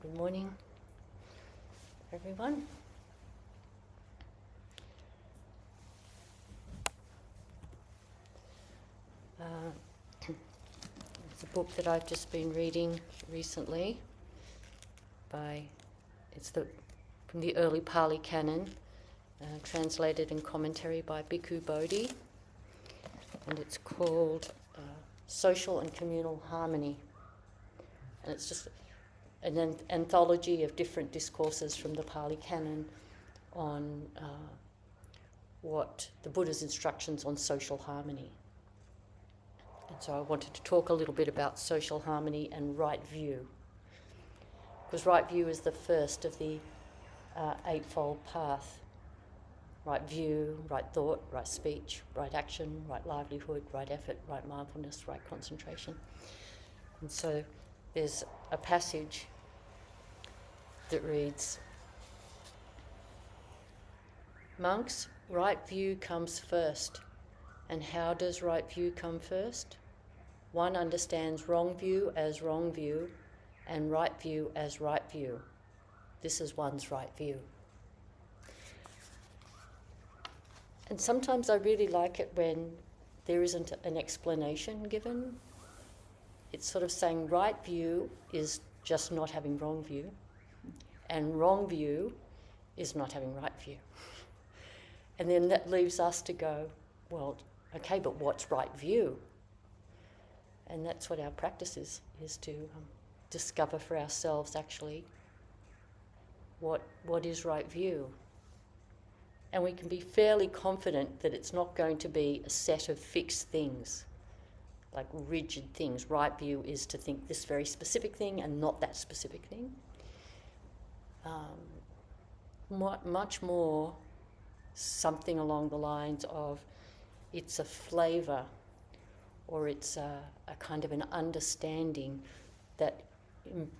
Good morning, everyone. It's a book that I've just been reading recently from the early Pali Canon, translated and commentary by Bhikkhu Bodhi, and it's called Social and Communal Harmony. And it's just an anthology of different discourses from the Pali Canon on what the Buddha's instructions on social harmony. And so I wanted to talk a little bit about social harmony and right view, because right view is the first of the eightfold path. Right view, right thought, right speech, right action, right livelihood, right effort, right mindfulness, right concentration. And so there's a passage that reads, "Monks, right view comes first. And how does right view come first? One understands wrong view as wrong view and right view as right view. This is one's right view." And sometimes I really like it when there isn't an explanation given. It's sort of saying right view is just not having wrong view, and wrong view is not having right view. And then that leaves us to go, well, okay, but what's right view? And that's what our practice is to discover for ourselves actually what is right view. And we can be fairly confident that it's not going to be a set of fixed things, like rigid things. Right view is to think this very specific thing and not that specific thing. Much more something along the lines of it's a flavour, or it's a kind of an understanding that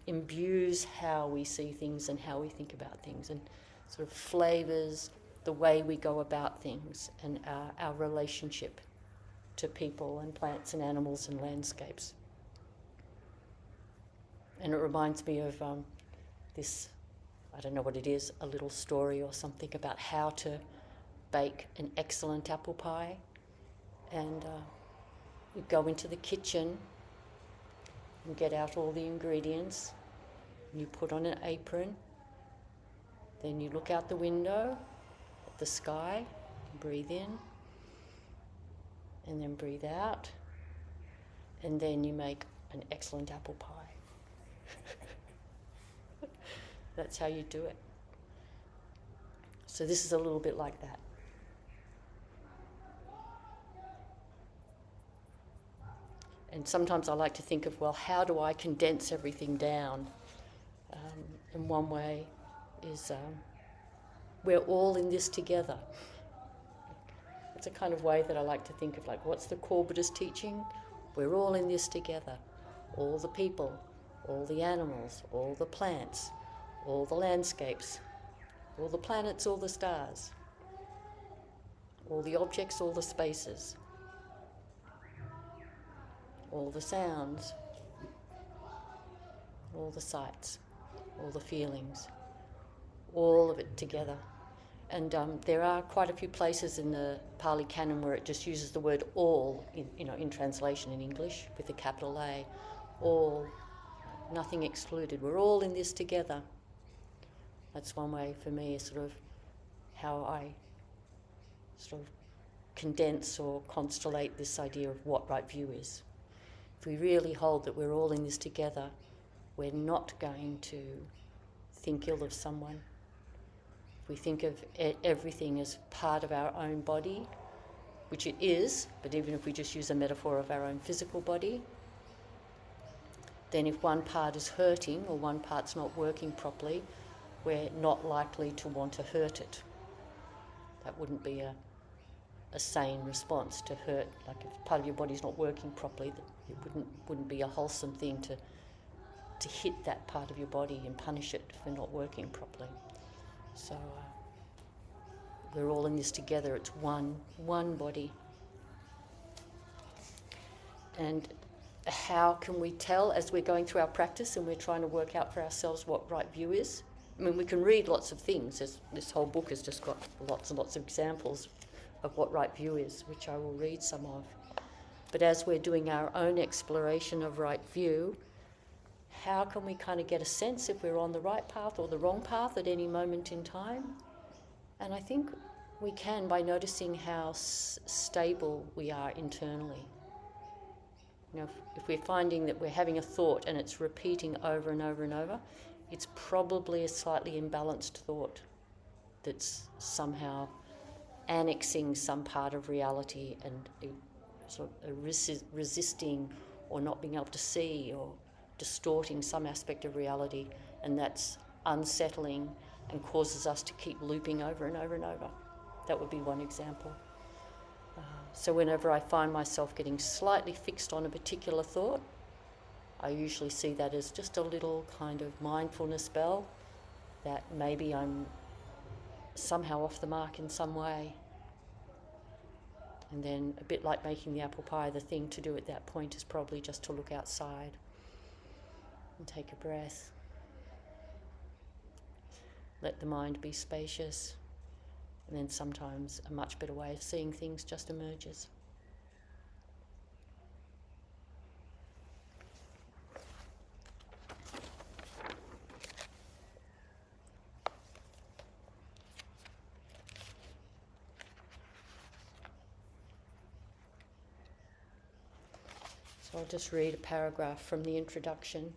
imbues how we see things and how we think about things, and sort of flavours the way we go about things and our relationship to people and plants and animals and landscapes. And it reminds me of this, I don't know what it is, a little story or something about how to bake an excellent apple pie. And you go into the kitchen and get out all the ingredients. You put on an apron. Then you look out the window at the sky, breathe in, and then breathe out. And then you make an excellent apple pie. That's how you do it. So this is a little bit like that. And sometimes I like to think of, well, how do I condense everything down? And one way is we're all in this together. It's a kind of way that I like to think of, like, what's the core Buddhist teaching? We're all in this together. All the people, all the animals, all the plants, all the landscapes, all the planets, all the stars, all the objects, all the spaces, all the sounds, all the sights, all the feelings, all of it together. And there are quite a few places in the Pali Canon where it just uses the word all, in translation in English with a capital A. All, nothing excluded. We're all in this together. That's one way for me, is sort of how I sort of condense or constellate this idea of what right view is. If we really hold that we're all in this together, we're not going to think ill of someone. If we think of everything as part of our own body, which it is, but even if we just use a metaphor of our own physical body, then if one part is hurting or one part's not working properly, we're not likely to want to hurt it. That wouldn't be a sane response to hurt. Like if part of your body's not working properly, it wouldn't be a wholesome thing to hit that part of your body and punish it for not working properly. So we're all in this together. It's one body. And how can we tell as we're going through our practice and we're trying to work out for ourselves what right view is? I mean, we can read lots of things. This whole book has just got lots and lots of examples of what right view is, which I will read some of. But as we're doing our own exploration of right view, how can we kind of get a sense if we're on the right path or the wrong path at any moment in time? And I think we can by noticing how stable we are internally. You know, if we're finding that we're having a thought and it's repeating over and over and over, it's probably a slightly imbalanced thought that's somehow annexing some part of reality and sort of resisting or not being able to see or distorting some aspect of reality, and that's unsettling and causes us to keep looping over and over and over. That would be one example. So whenever I find myself getting slightly fixed on a particular thought, I usually see that as just a little kind of mindfulness bell that maybe I'm somehow off the mark in some way. And then, a bit like making the apple pie, the thing to do at that point is probably just to look outside and take a breath. Let the mind be spacious. And then sometimes a much better way of seeing things just emerges. So I'll just read a paragraph from the introduction.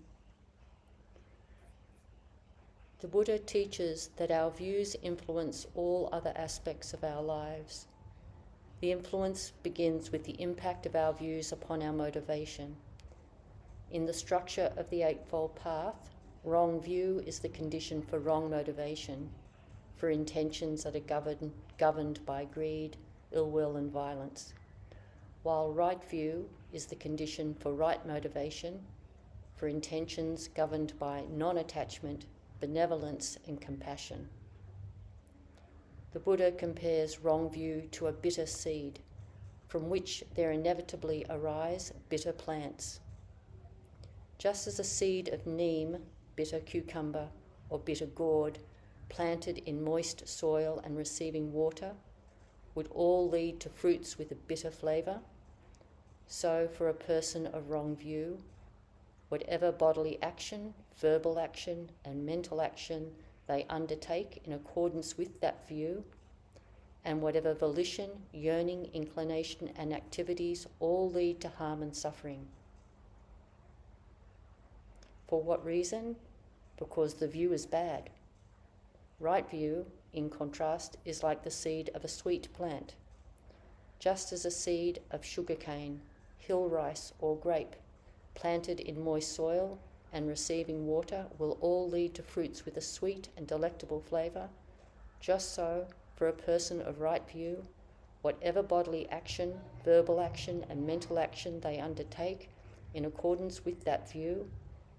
The Buddha teaches that our views influence all other aspects of our lives. The influence begins with the impact of our views upon our motivation. In the structure of the Eightfold Path, wrong view is the condition for wrong motivation, for intentions that are governed by greed, ill will and violence, while right view is the condition for right motivation, for intentions governed by non-attachment, benevolence and compassion. The Buddha compares wrong view to a bitter seed, from which there inevitably arise bitter plants. Just as a seed of neem, bitter cucumber, or bitter gourd, planted in moist soil and receiving water, would all lead to fruits with a bitter flavour, so for a person of wrong view, whatever bodily action, verbal action, and mental action they undertake in accordance with that view, and whatever volition, yearning, inclination, and activities all lead to harm and suffering. For what reason? Because the view is bad. Right view, in contrast, is like the seed of a sweet plant. Just as a seed of sugarcane, hill rice, or grape, planted in moist soil and receiving water, will all lead to fruits with a sweet and delectable flavour, just so, for a person of right view, whatever bodily action, verbal action, and mental action they undertake in accordance with that view,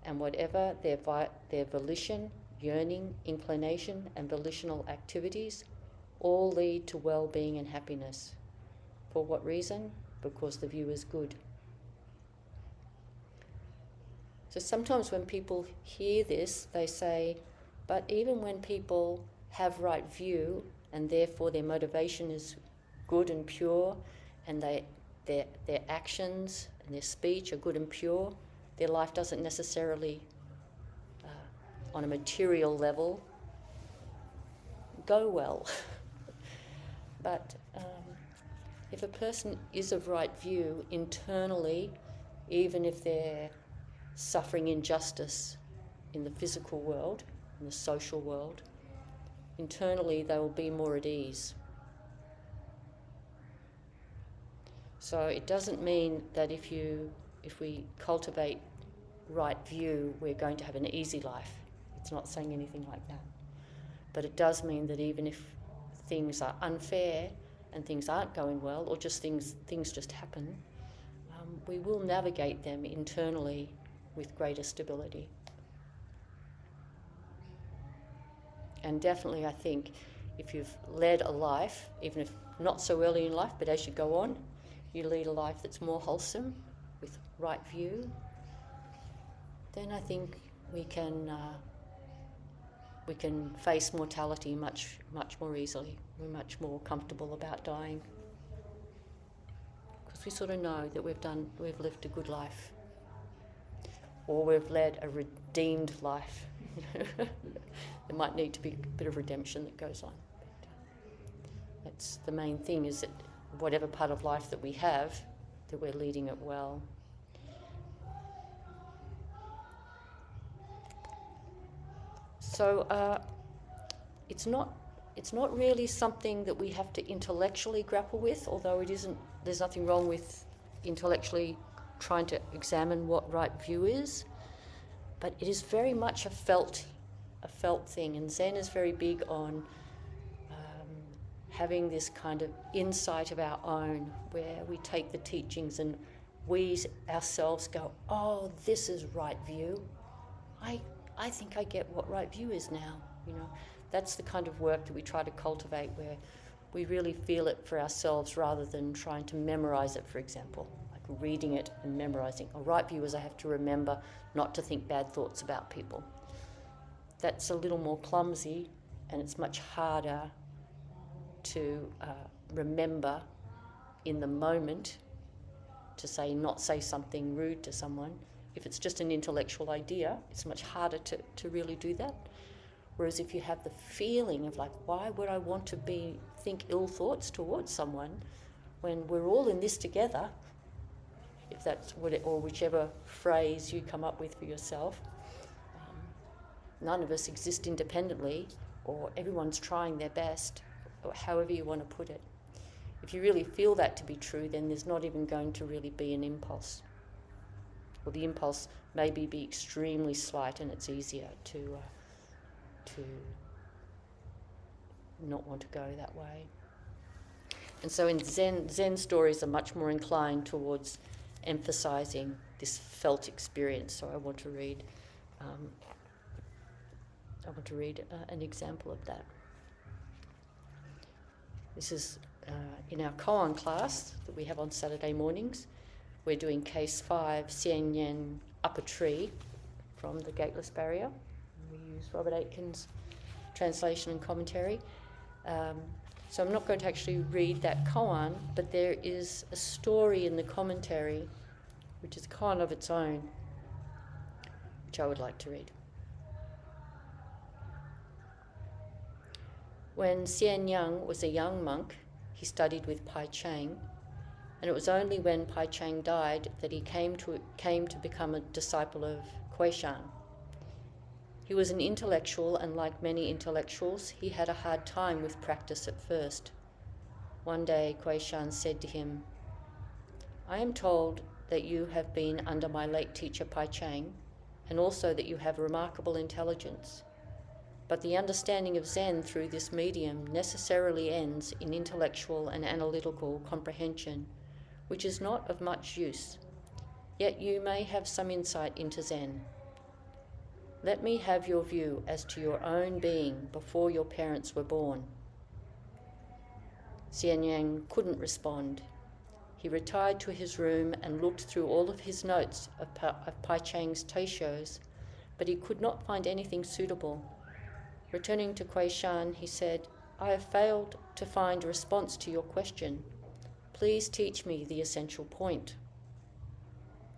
and whatever their volition, yearning, inclination, and volitional activities, all lead to well-being and happiness. For what reason? Because the view is good. So sometimes when people hear this, they say, but even when people have right view and therefore their motivation is good and pure and their actions and their speech are good and pure, their life doesn't necessarily, on a material level, go well. But if a person is of right view internally, even if they're suffering injustice in the physical world, in the social world, internally they will be more at ease. So it doesn't mean that if we cultivate right view, we're going to have an easy life. It's not saying anything like that. But it does mean that even if things are unfair and things aren't going well, or just things just happen, we will navigate them internally with greater stability. And definitely I think if you've led a life, even if not so early in life, but as you go on, you lead a life that's more wholesome, with right view, then I think we can face mortality much more easily. We're much more comfortable about dying because we sort of know that we've lived a good life, or we've led a redeemed life. There might need to be a bit of redemption that goes on. That's the main thing, is that whatever part of life that we have, that we're leading it well. So it's not really something that we have to intellectually grapple with, although it isn't. There's nothing wrong with intellectually trying to examine what right view is, but it is very much a felt thing, and Zen is very big on having this kind of insight of our own, where we take the teachings and we ourselves go, oh, this is right view. I think I get what right view is now. That's the kind of work that we try to cultivate, where we really feel it for ourselves rather than trying to memorize it, for example, like reading it and memorizing. A right view is I have to remember not to think bad thoughts about people. That's a little more clumsy, and it's much harder to remember in the moment to not say something rude to someone. If it's just an intellectual idea, it's much harder to really do that. Whereas if you have the feeling of like, why would I want to think ill thoughts towards someone when we're all in this together, if that's or whichever phrase you come up with for yourself, none of us exist independently, or everyone's trying their best, or however you want to put it. If you really feel that to be true, then there's not even going to really be an impulse. Or the impulse maybe be extremely slight, and it's easier to not want to go that way. And so in Zen stories are much more inclined towards emphasizing this felt experience. So I want to read an example of that. This is in our koan class that we have on Saturday mornings. We're doing case 5, Xian Yan Up a Tree, from The Gateless Barrier. We use Robert Aitken's translation and commentary. So I'm not going to actually read that koan, but there is a story in the commentary, which is a koan of its own, which I would like to read. When Xian Yang was a young monk, he studied with Pai Chang, and it was only when Pai Chang died that he came to become a disciple of Kuei Shan. He was an intellectual, and like many intellectuals, he had a hard time with practice at first. One day, Kuei Shan said to him, "I am told that you have been under my late teacher Pai Chang, and also that you have remarkable intelligence. But the understanding of Zen through this medium necessarily ends in intellectual and analytical comprehension, which is not of much use. Yet you may have some insight into Zen. Let me have your view as to your own being before your parents were born." Xian Yang couldn't respond. He retired to his room and looked through all of his notes of Pai Chang's teishos, but he could not find anything suitable. Returning to Kuei Shan, he said, "I have failed to find a response to your question. Please teach me the essential point."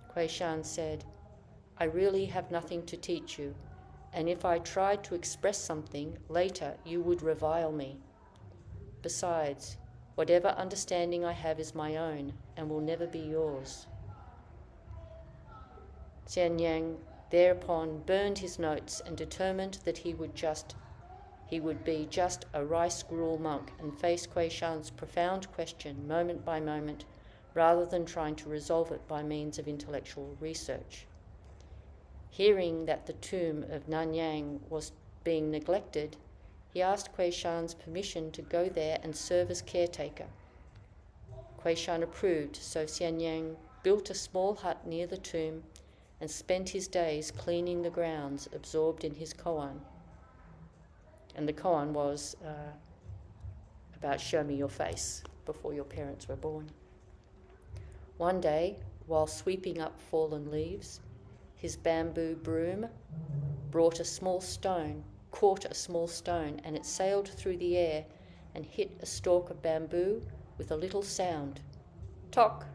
Kuei Shan said, "I really have nothing to teach you, and if I tried to express something, later you would revile me. Besides, whatever understanding I have is my own and will never be yours." Xian Yang thereupon burned his notes and determined that he would be just a rice gruel monk and face Kuei Shan's profound question moment by moment, rather than trying to resolve it by means of intellectual research. Hearing that the tomb of Nanyang was being neglected, he asked Kuei Shan's permission to go there and serve as caretaker. Kuei Shan approved, so Xian Yang built a small hut near the tomb and spent his days cleaning the grounds, absorbed in his koan. And the koan was about show me your face before your parents were born. One day, while sweeping up fallen leaves, his bamboo broom caught a small stone, and it sailed through the air and hit a stalk of bamboo with a little sound. Tock!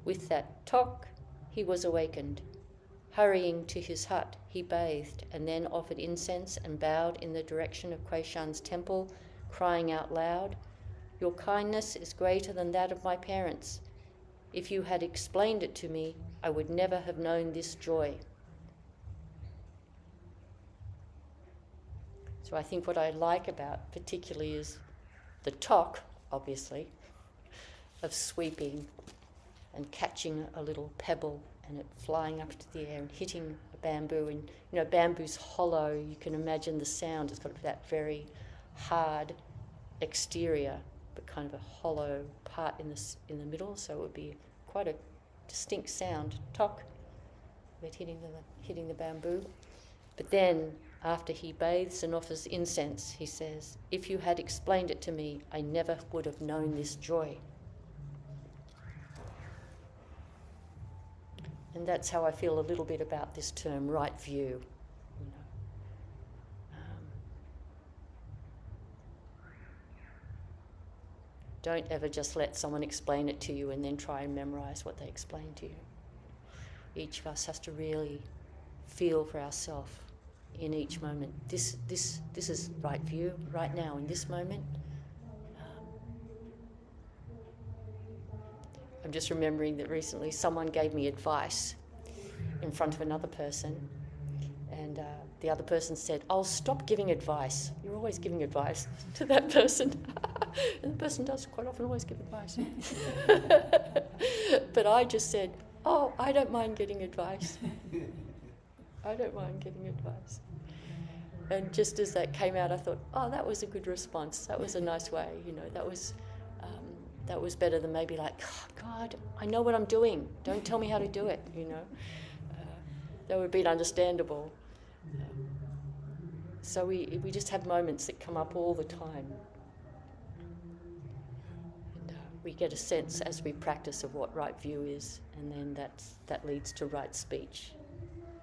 With that tock, he was awakened. Hurrying to his hut, he bathed and then offered incense and bowed in the direction of Kuei-shan's temple, crying out loud, "Your kindness is greater than that of my parents. If you had explained it to me, I would never have known this joy." So I think what I like about particularly is the tock, obviously, of sweeping and catching a little pebble and it flying up into the air and hitting a bamboo. And, bamboo's hollow. You can imagine the sound. It's got that very hard exterior, but kind of a hollow part in the middle. So it would be quite a distinct sound. Tock, with hitting the bamboo. But then, after he bathes and offers incense, he says, "If you had explained it to me, I never would have known this joy." And that's how I feel a little bit about this term, right view. Don't ever just let someone explain it to you and then try and memorize what they explain to you. Each of us has to really feel for ourselves in each moment. This is right view right now in this moment. I'm just remembering that recently someone gave me advice in front of another person, and the other person said, "Oh, stop giving advice. You're always giving advice," to that person. And the person does quite often always give advice. But I just said, "Oh, I don't mind getting advice. I don't mind getting advice." And just as that came out, I thought, "Oh, that was a good response. That was a nice way. That was better than maybe like, oh, God, I know what I'm doing. Don't tell me how to do it, That would be understandable. So we just have moments that come up all the time. And we get a sense as we practice of what right view is, and then that leads to right speech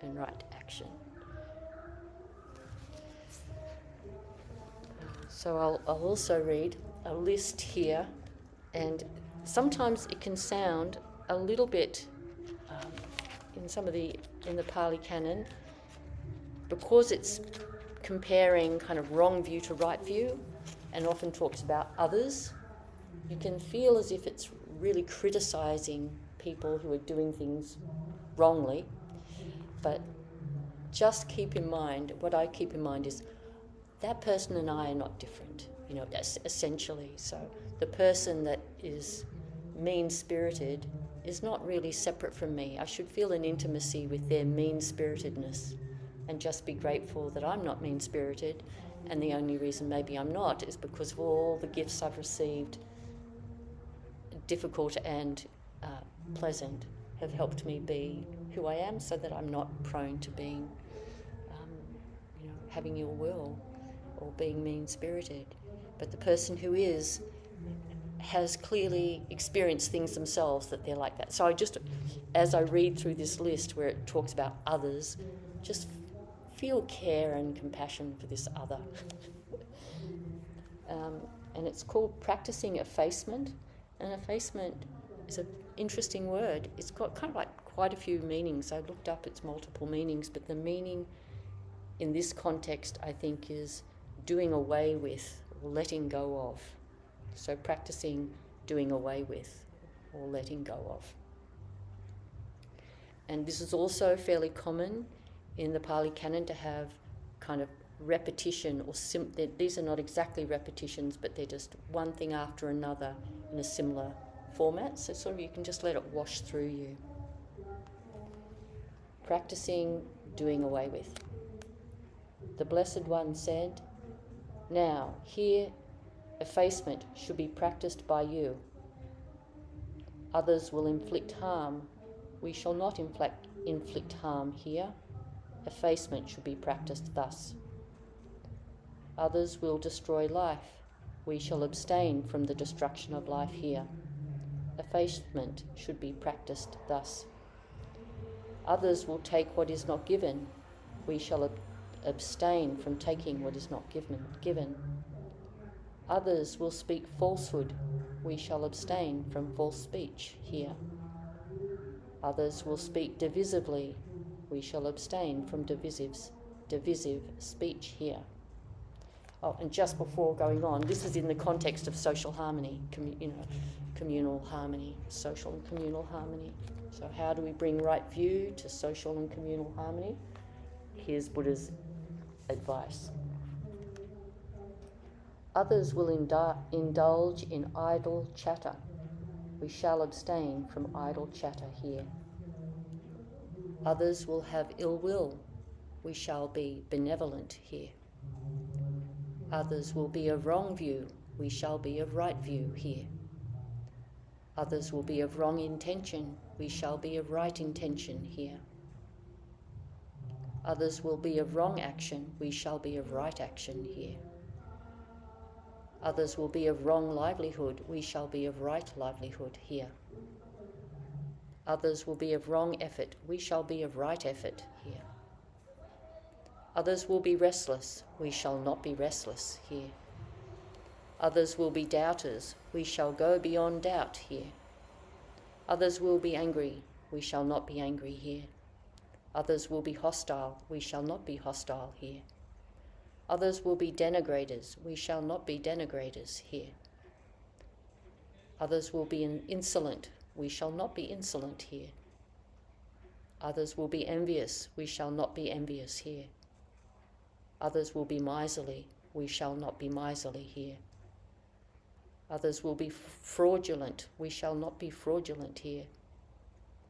and right action. So I'll also read a list here. And sometimes it can sound a little bit, in the Pali Canon, because it's comparing kind of wrong view to right view, and often talks about others. You can feel as if it's really criticising people who are doing things wrongly. But just keep in mind, what I keep in mind is that person and I are not different, essentially. So the person that is mean-spirited is not really separate from me. I should feel an intimacy with their mean-spiritedness and just be grateful that I'm not mean-spirited, and the only reason maybe I'm not is because of all the gifts I've received, difficult and pleasant, have helped me be who I am, so that I'm not prone to being, having ill will or being mean-spirited. But the person who has clearly experienced things themselves that they're like that. So I just, as I read through this list where it talks about others, just feel care and compassion for this other. And it's called practicing effacement. And effacement is an interesting word. It's got kind of like quite a few meanings. I looked up its multiple meanings, but the meaning in this context, I think, is doing away with or letting go of. So practicing doing away with or letting go of. And this is also fairly common in the Pali Canon to have kind of repetition, or these are not exactly repetitions, but they're just one thing after another in a similar format. So sort of you can just let it wash through you. Practicing doing away with. The Blessed One said, "Now, here effacement should be practiced by you. Others will inflict harm. We shall not inflict harm here. Effacement should be practiced thus. Others will destroy life. We shall abstain from the destruction of life here. Effacement should be practiced thus. Others will take what is not given. We shall abstain from taking what is not given. Others will speak falsehood. We shall abstain from false speech here. Others will speak divisively. We shall abstain from divisive speech here. Oh, and just before going on, this is in the context of social harmony, communal harmony, social and communal harmony. So how do we bring right view to social and communal harmony? Here's Buddha's advice. Others will indulge in idle chatter. We shall abstain from idle chatter here. Others will have ill will. We shall be benevolent here. Others will be of wrong view. We shall be of right view here. Others will be of wrong intention. We shall be of right intention here. Others will be of wrong action. We shall be of right action here. Others will be of wrong livelihood. We shall be of right livelihood here. Others will be of wrong effort. We shall be of right effort here. Others will be restless. We shall not be restless here. Others will be doubters. We shall go beyond doubt here. Others will be angry. We shall not be angry here. Others will be hostile. We shall not be hostile here. Others will be denigrators. We shall not be denigrators here. Others will be insolent. We shall not be insolent here. Others will be envious. We shall not be envious here. Others will be miserly. We shall not be miserly here. Others will be fraudulent. We shall not be fraudulent here.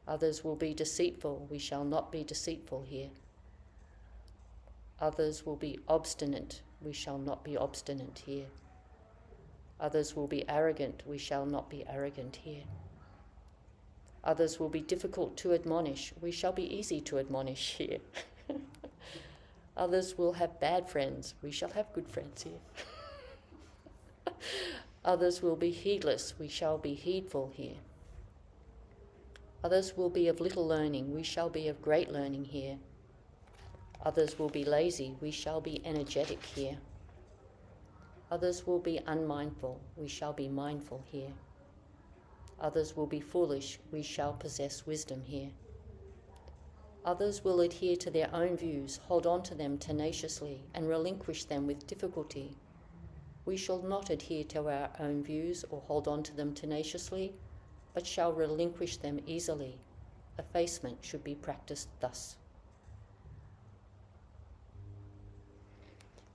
Others will be deceitful. We shall not be deceitful here. Others will be obstinate. We shall not be obstinate here. Others will be arrogant. We shall not be arrogant here. Others will be difficult to admonish. We shall be easy to admonish here. Others will have bad friends. We shall have good friends here. Others will be heedless. We shall be heedful here. Others will be of little learning. We shall be of great learning here. Others will be lazy. We shall be energetic here. Others will be unmindful. We shall be mindful here. Others will be foolish. We shall possess wisdom here. Others will adhere to their own views, hold on to them tenaciously, and relinquish them with difficulty. We shall not adhere to our own views or hold on to them tenaciously, but shall relinquish them easily. Effacement should be practiced thus.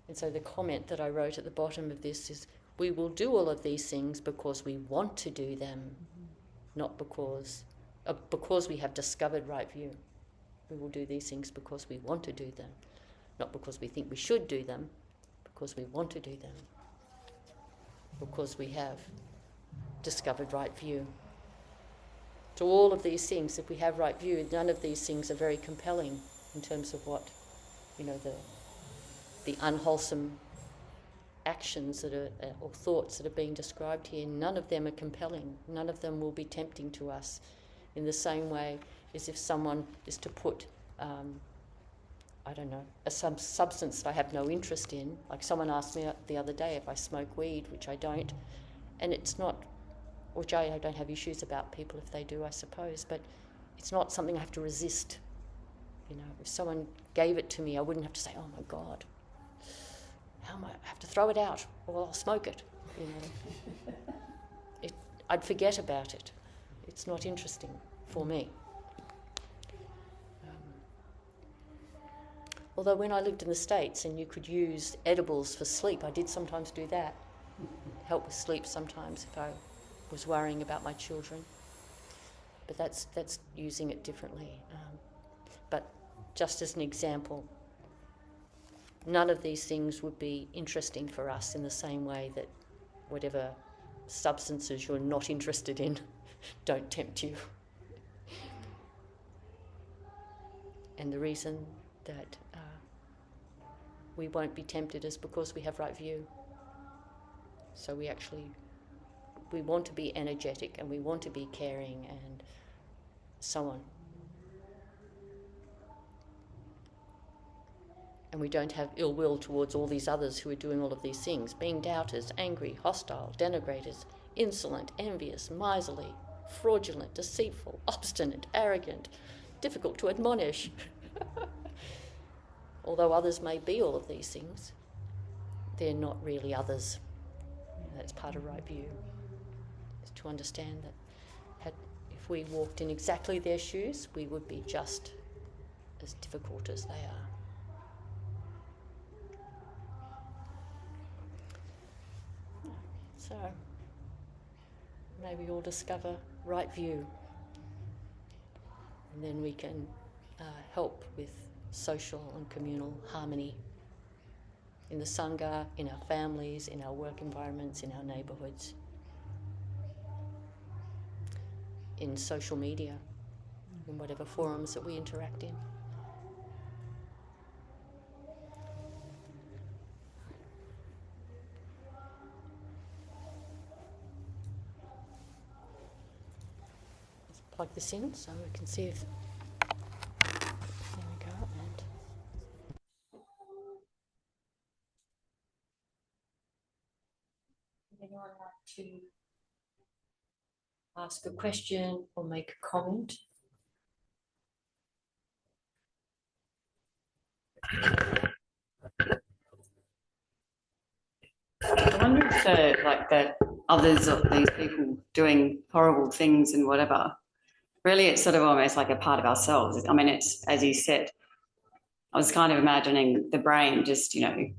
And so the comment that I wrote at the bottom of this is, we will do all of these things because we want to do them, not because we have discovered right view. We will do these things because we want to do them, not because we think we should do them, because we want to do them, because we have discovered right view. So all of these things, if we have right view, none of these things are very compelling in terms of what, the unwholesome actions that are, or thoughts that are being described here. None of them are compelling. None of them will be tempting to us in the same way as if someone is to put, some substance that I have no interest in. Like someone asked me the other day if I smoke weed, which I don't, and it's not, which I don't have issues about people if they do, I suppose, but it's not something I have to resist. If someone gave it to me, I wouldn't have to say, oh my God, I have to throw it out or I'll smoke it. I'd forget about it. It's not interesting for me. Although when I lived in the States and you could use edibles for sleep, I did sometimes do that. Help with sleep sometimes if I was worrying about my children. But that's using it differently. But just as an example, none of these things would be interesting for us in the same way that whatever substances you're not interested in don't tempt you. And the reason that we won't be tempted is because we have right view. So we actually we want to be energetic and we want to be caring and so on. And we don't have ill will towards all these others who are doing all of these things, being doubters, angry, hostile, denigrators, insolent, envious, miserly, fraudulent, deceitful, obstinate, arrogant, difficult to admonish. Although others may be all of these things, they're not really others. That's part of right view, is to understand that if we walked in exactly their shoes, we would be just as difficult as they are. So, may we all discover right view, and then we can help with social and communal harmony in the Sangha, in our families, in our work environments, in our neighbourhoods, in social media, in whatever forums that we interact in. Plug this in so we can see if, there we go, and would anyone like to ask a question or make a comment? I wonder if the others of these people doing horrible things and whatever, really it's sort of almost like a part of ourselves. I mean, it's, as you said, I was kind of imagining the brain just, having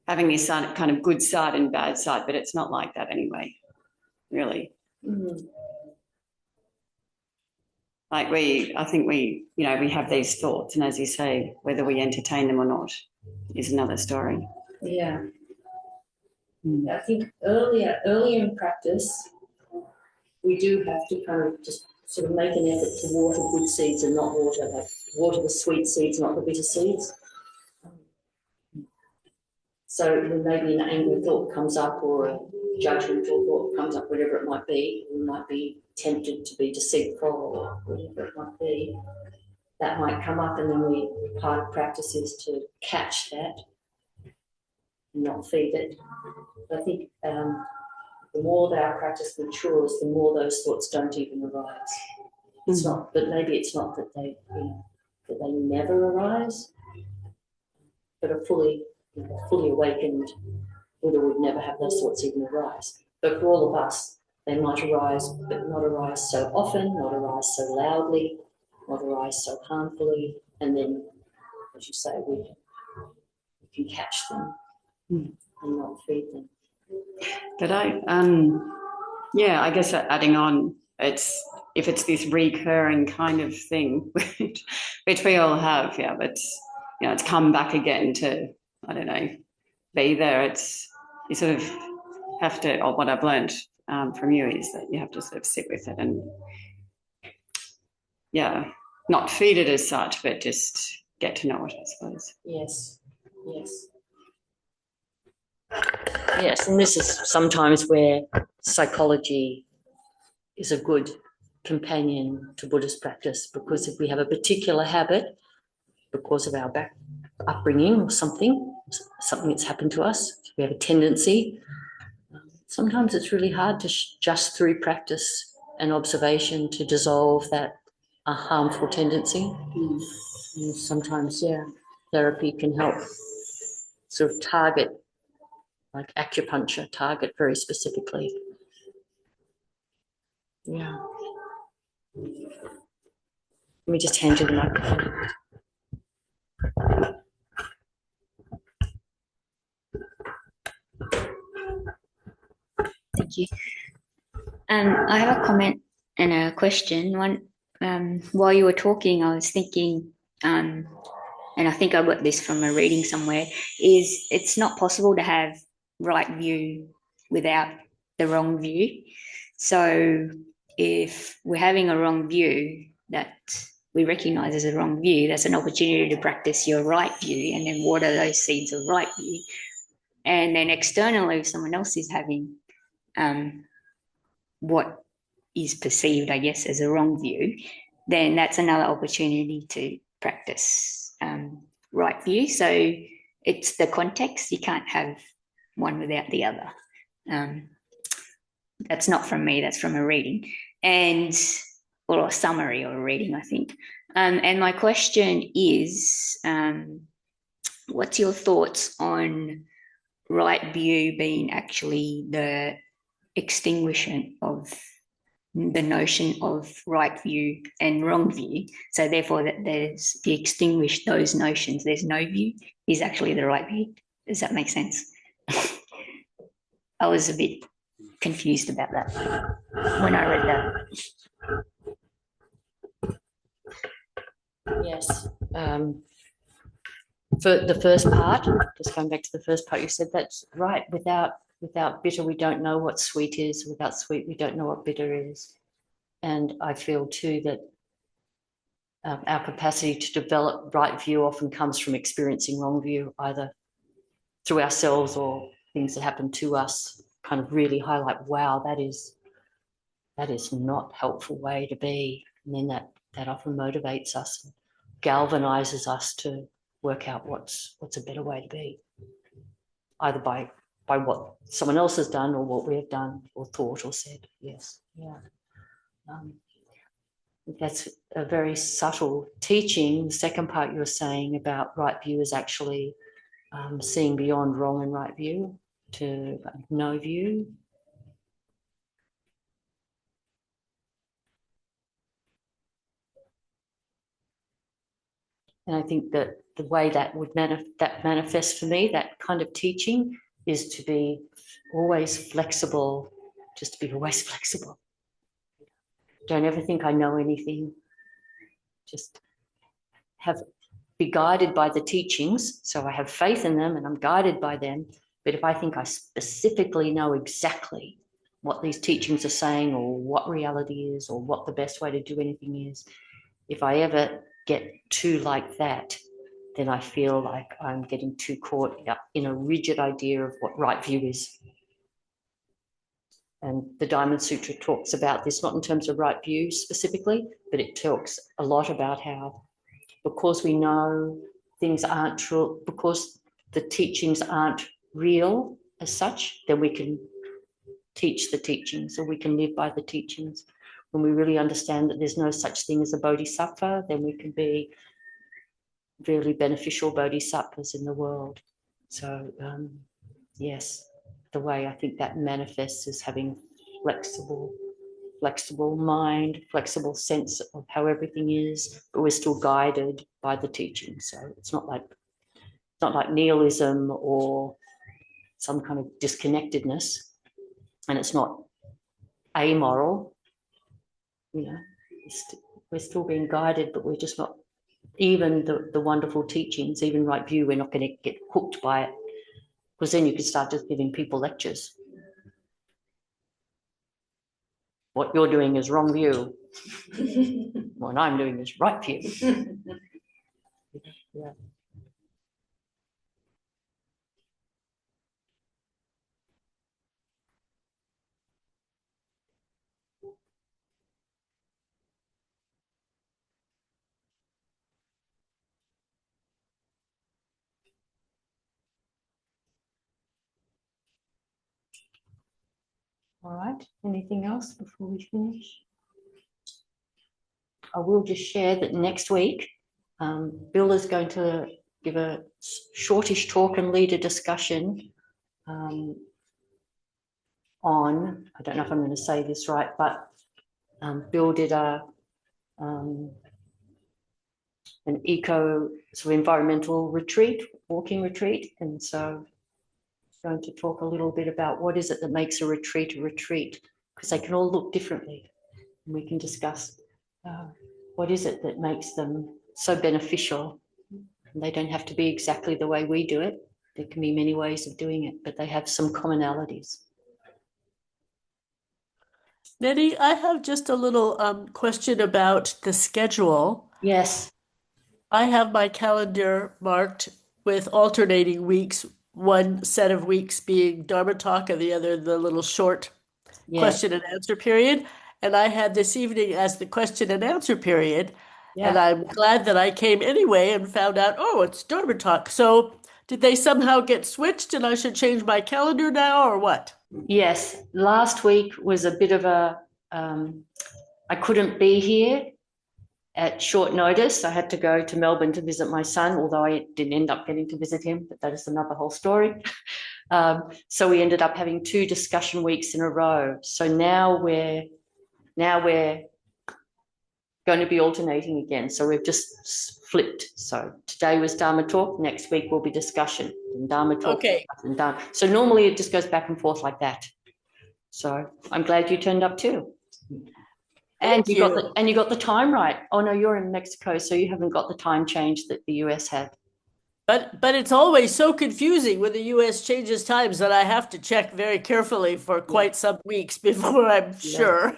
this kind of good side and bad side, but it's not like that anyway, really. Mm. Like I think we have these thoughts, and as you say, whether we entertain them or not is another story. Yeah. I think earlier in practice, we do have to kind of just sort of make an effort to water good seeds and not water the sweet seeds, not the bitter seeds. So maybe an angry thought comes up or a judgmental thought comes up, whatever it might be. We might be tempted to be deceitful or whatever it might be. That might come up, and then part of practice is to catch that and not feed it. I think the more that our practice matures, the more those thoughts don't even arise. It's not, but maybe it's not that they never arise, but are fully awakened, Buddha would never have those thoughts even arise. But for all of us, they might arise, but not arise so often, not arise so loudly, not arise so harmfully, and then, as you say, we can catch them and not feed them. But I guess adding on, if it's this recurring kind of thing, which we all have, but it's come back again to, I don't know, be there. You sort of have to, or what I've learned from you is that you have to sort of sit with it and, not feed it as such, but just get to know it, I suppose. Yes. Yes, and this is sometimes where psychology is a good companion to Buddhist practice, because if we have a particular habit because of our upbringing or something that's happened to us, we have a tendency, sometimes it's really hard to just through practice and observation to dissolve that harmful tendency. And sometimes, therapy can help sort of target, like acupuncture, target very specifically. Yeah. Let me just hand you the microphone. Thank you. I have a comment and a question. While you were talking, I was thinking, and I think I got this from a reading somewhere, is it's not possible to have right view without the wrong view. So if we're having a wrong view that we recognize as a wrong view, that's an opportunity to practice your right view and then water those seeds of right view. And then externally, if someone else is having what is perceived, I guess, as a wrong view, then that's another opportunity to practice right view. So it's the context. You can't have one without the other. That's not from me, that's from a reading, or a summary or a reading, I think. And my question is, what's your thoughts on right view being actually the extinguishment of the notion of right view and wrong view? So therefore, that if you extinguish those notions, there's no view is actually the right view. Does that make sense? I was a bit confused about that when I read that. Yes. For the first part, just going back to the first part, you said that's right. Without bitter, we don't know what sweet is. Without sweet, we don't know what bitter is. And I feel too that our capacity to develop right view often comes from experiencing wrong view, either through ourselves or things that happen to us, kind of really highlight, wow, that is not a helpful way to be. And then that often motivates us, galvanizes us to work out what's a better way to be, either by what someone else has done or what we have done or thought or said. Yes, yeah. That's a very subtle teaching. The second part you were saying about right view is actually seeing beyond wrong and right view to no view. And I think that the way that would manifest for me, that kind of teaching, is to be always flexible, just to be always flexible. Don't ever think I know anything. Just be guided by the teachings. So I have faith in them and I'm guided by them. But if I think I specifically know exactly what these teachings are saying or what reality is or what the best way to do anything is, if I ever get too like that, then I feel like I'm getting too caught up in a rigid idea of what right view is. And the Diamond Sutra talks about this, not in terms of right view specifically, but it talks a lot about how, because we know things aren't true, because the teachings aren't real as such, then we can teach the teachings or we can live by the teachings. When we really understand that there's no such thing as a bodhisattva, then we can be really beneficial bodhisattvas in the world. So, yes, the way I think that manifests is having flexible mind, flexible sense of how everything is, but we're still guided by the teaching. So it's not like nihilism or some kind of disconnectedness, and it's not amoral. We're still being guided, but we're just not. Even the wonderful teachings, even right view, we're not going to get hooked by it, because then you could start just giving people lectures. What you're doing is wrong view. What I'm doing is right view. Yeah. All right. Anything else before we finish? I will just share that next week, Bill is going to give a shortish talk and lead a discussion on, I don't know if I'm going to say this right, but Bill did an eco, sort of environmental retreat, walking retreat. And so I'm going to talk a little bit about what is it that makes a retreat, because they can all look differently. And we can discuss what is it that makes them so beneficial. And they don't have to be exactly the way we do it. There can be many ways of doing it, but they have some commonalities. Neti, I have just a little question about the schedule. Yes. I have my calendar marked with alternating weeks, one set of weeks being Dharma talk and the other the little short Yeah. question and answer period. And I had this evening as the question and answer period. And Yeah. I'm glad that I came anyway and found out, oh, it's Dharma talk. So did they somehow get switched and I should change my calendar now or what? Yes, last week was a bit of a, I couldn't be here at short notice. I had to go to Melbourne to visit my son, although I didn't end up getting to visit him, but that is another whole story. So we ended up having 2 discussion weeks in a row. So now we're going to be alternating again. So we've just flipped. So today was Dharma talk. Next week will be discussion and Dharma talk. Okay. And Dharma. So normally it just goes back and forth like that. So I'm glad you turned up too. And Thank you got the time right. Oh no, you're in Mexico, so you haven't got the time change that the US had. But it's always so confusing when the US changes times that I have to check very carefully for quite some weeks before I'm sure.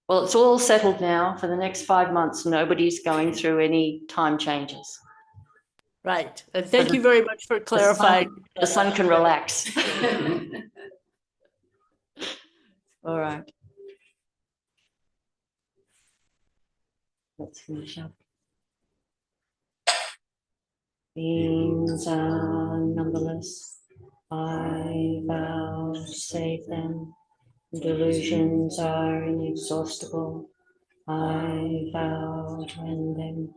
Well, it's all settled now. For the next 5 months, nobody's going through any time changes. Right. And thank you very much for clarifying. The sun can relax. All right. Let's finish up. Beings are numberless. I vow to save them. Delusions are inexhaustible. I vow to end them.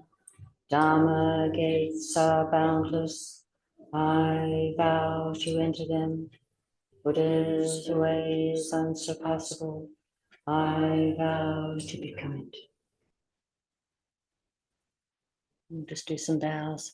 Dharma gates are boundless. I vow to enter them. Buddha's way is unsurpassable. I vow to become it. We'll just do some vows.